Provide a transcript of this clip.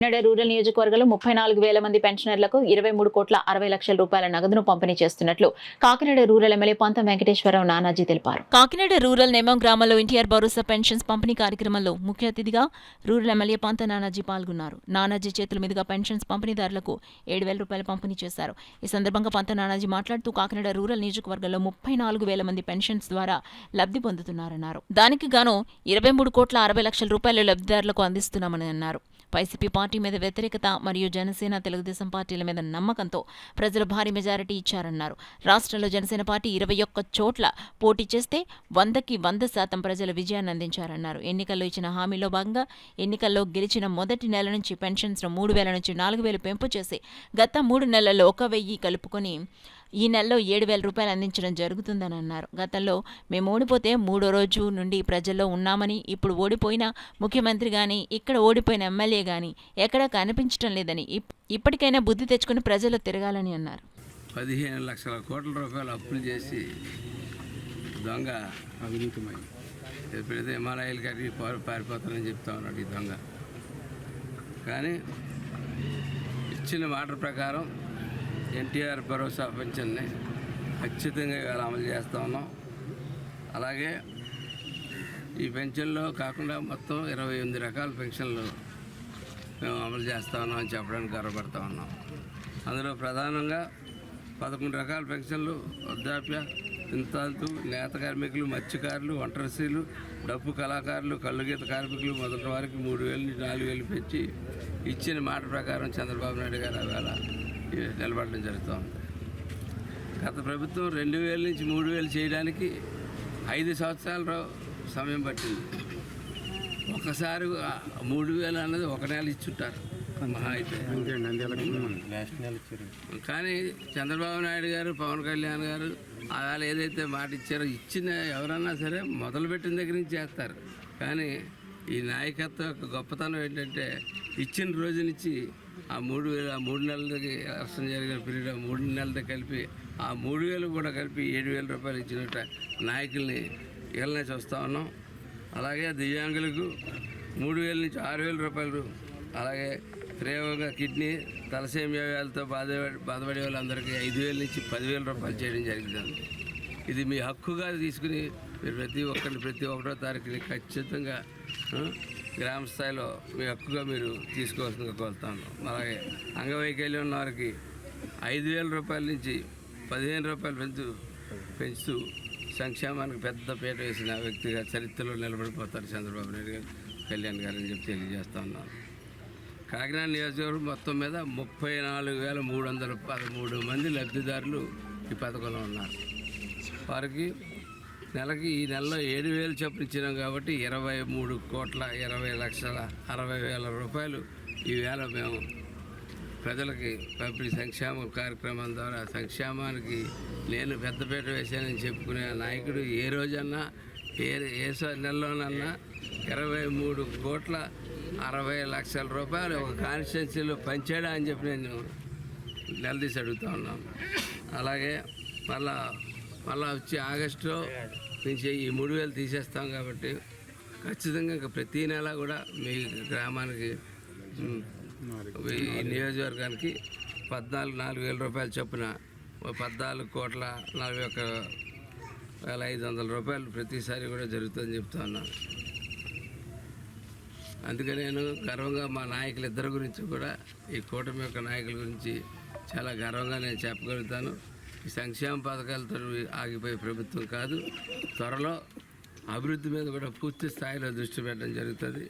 Kakinada rural నియోజకవర్గంలో 34,000 మంది పెన్షనర్లకు 23,60,00,000 రూపాయల నగదును పంపిణీ చేస్తున్నట్లు కాకినాడ రూరల్ ఎమ్మెల్యే పంతం వెంకటేశ్వరరావు నానాజీ తెలిపారు. కాకినాడ రూరల్ నెమం గ్రామంలో ఎన్టీఆర్ భరోసా పెన్షన్స్ పంపిణీ కార్యక్రమంలో ముఖ్య అతిథిగా రూరల్ ఎమ్మెల్యే పంత నానాజీ పాల్గొన్నారు. నానాజీ చేతుల మీదుగా పెన్షన్స్ పంపిణీదారులకు 7,000 రూపాయలు పంపిణీ చేశారు. ఈ సందర్భంగా పంత నానాజీ మాట్లాడుతూ కాకినాడ రూరల్ నియోజకవర్గంలో 34,000 మంది పెన్షన్స్ ద్వారా లబ్ధి పొందుతున్నారన్నారు. దానికి గాను 23,60,00,000 రూపాయలు లబ్ధిదారులకు అందిస్తున్నామని అన్నారు. వైసీపీ పార్టీ మీద వ్యతిరేకత మరియు జనసేన తెలుగుదేశం పార్టీల మీద నమ్మకంతో ప్రజలు భారీ మెజారిటీ ఇచ్చారన్నారు. రాష్ట్రంలో జనసేన పార్టీ 21 చోట్ల పోటీ చేస్తే 100కి 100% ప్రజల విజయాన్ని అందించారన్నారు. ఎన్నికల్లో ఇచ్చిన హామీలో భాగంగా ఎన్నికల్లో గెలిచిన మొదటి నెల నుంచి పెన్షన్స్ 3,000 నుంచి 4,000 పెంపు చేసి గత 3 నెలల్లో 1,000 కలుపుకొని ఈ నెలలో 7,000 రూపాయలు అందించడం జరుగుతుందని అన్నారు. గతంలో మేము ఓడిపోతే 3వ రోజు నుండి ప్రజల్లో ఉన్నామని, ఇప్పుడు ఓడిపోయిన ముఖ్యమంత్రి గాని, ఇక్కడ ఓడిపోయిన ఎమ్మెల్యే గాని ఎక్కడా కనిపించడం లేదని, ఇప్పటికైనా బుద్ధి తెచ్చుకుని ప్రజలు తిరగాలని అన్నారు. 15 లక్షల కోట్ల రూపాయలు అప్పులు చేసి దొంగ అవినీతిమై ఎప్పుడైతే హిమాలయాలు కట్టి పారిపోతానని చెప్తా ఉన్నాడు ఈ దొంగ. కానీ ఇచ్చిన మాట ప్రకారం ఎన్టీఆర్ భరోసా పెన్షన్ని ఖచ్చితంగా ఇవాళ అమలు చేస్తూ ఉన్నాం. అలాగే ఈ పెన్షన్లో కాకుండా మొత్తం 28 రకాల పెన్షన్లు మేము అమలు చేస్తూ ఉన్నాం అని చెప్పడానికి గర్వపడుతూ ఉన్నాం. అందులో ప్రధానంగా 11 రకాల పెన్షన్లు వృద్ధాప్య, ఇంతాంతు, నేత కార్మికులు, మత్స్యకారులు, ఒంటరిసీలు, డప్పు కళాకారులు, కళ్ళుగీత కార్మికులు మొదటి వారికి 3,000 నుంచి 4,000 పెంచి ఇచ్చిన మాట ప్రకారం చంద్రబాబు నాయుడు గారు అవేళ నిలబడడం జరుగుతూ ఉంది. గత ప్రభుత్వం 2,000 నుంచి 3,000 చేయడానికి 5 సంవత్సరాల సమయం పట్టింది. ఒకసారి 3,000 అన్నది ఒక నెల ఇచ్చుంటారు మహా అయితే. కానీ చంద్రబాబు నాయుడు గారు, పవన్ కళ్యాణ్ గారు అలా ఏదైతే మాట ఇచ్చారో ఇచ్చిన ఎవరన్నా సరే మొదలుపెట్టిన దగ్గర నుంచి చేస్తారు. కానీ ఈ నాయకత్వం యొక్క గొప్పతనం ఏంటంటే ఇచ్చిన రోజు నుంచి ఆ 3 నెలలకి ఎలక్షన్ జరిగిన పీరియడ్ 3 నెలలతో కలిపి ఆ 3,000 కూడా కలిపి 7,000 రూపాయలు ఇచ్చినట్ట నాయకుల్ని ఇళ్ళనే చూస్తూ ఉన్నాం. అలాగే దివ్యాంగులకు 3,000 నుంచి 6,000 రూపాయలు, అలాగే తీవ్రంగా కిడ్నీ, తలసేమియా వ్యాధులతో బాధపడే వాళ్ళందరికీ 5,000 నుంచి 10,000 రూపాయలు చేయడం జరుగుతుంది. ఇది మీ హక్కుగా తీసుకుని మీరు ప్రతి 1వ తారీఖుని ఖచ్చితంగా గ్రామ స్థాయిలో మీ హక్కుగా మీరు తీసుకోవాల్సిందిగా కోరుతాను. అలాగే అంగవైకల్యం ఉన్న వారికి 5,000 రూపాయల నుంచి 15 రూపాయలు పెంచుతూ సంక్షేమానికి పెద్ద పీట వేసిన వ్యక్తిగా చరిత్రలో నిలబడిపోతారు చంద్రబాబు నాయుడు గారు, కళ్యాణ్ గారు అని చెప్పి తెలియజేస్తా ఉన్నాను. కాకినాడ నియోజకవర్గం మొత్తం మీద 34,313 మంది లబ్ధిదారులు ఈ పథకంలో ఉన్నారు. వారికి నెలకి ఈ నెలలో 7,000 చొప్పున ఇచ్చినాం కాబట్టి 23,20,60,000 రూపాయలు ఈవేళ మేము ప్రజలకి పంపిణీ సంక్షేమ కార్యక్రమం ద్వారా సంక్షేమానికి నేను పెద్దపీట వేశానని చెప్పుకునే నాయకుడు ఏ రోజన్నా ఏ నెలలోనన్నా 23,60,00,000 రూపాయలు ఒక కాన్స్టిట్యున్సీలో పంచాడా అని చెప్పి నేను నిలదీసి అడుగుతూ ఉన్నాను. అలాగే మళ్ళా వచ్చి ఆగస్టులో నుంచి ఈ 3,000 తీసేస్తాం కాబట్టి ఖచ్చితంగా ఇంకా ప్రతీ నెల కూడా మీ గ్రామానికి ఈ నియోజకవర్గానికి 4,000 రూపాయలు చొప్పున 14,41,500 రూపాయలు ప్రతిసారి కూడా జరుగుతుందని చెప్తా ఉన్నాను. అందుకని నేను గర్వంగా మా నాయకులిద్దరి గురించి కూడా ఈ కూటమి యొక్క నాయకుల గురించి చాలా గర్వంగా నేను చెప్పగలుగుతాను. ఈ సంక్షేమ పథకాలతో ఆగిపోయే ప్రభుత్వం కాదు, త్వరలో అభివృద్ధి మీద కూడా పూర్తి స్థాయిలో దృష్టి పెట్టడం జరుగుతుంది.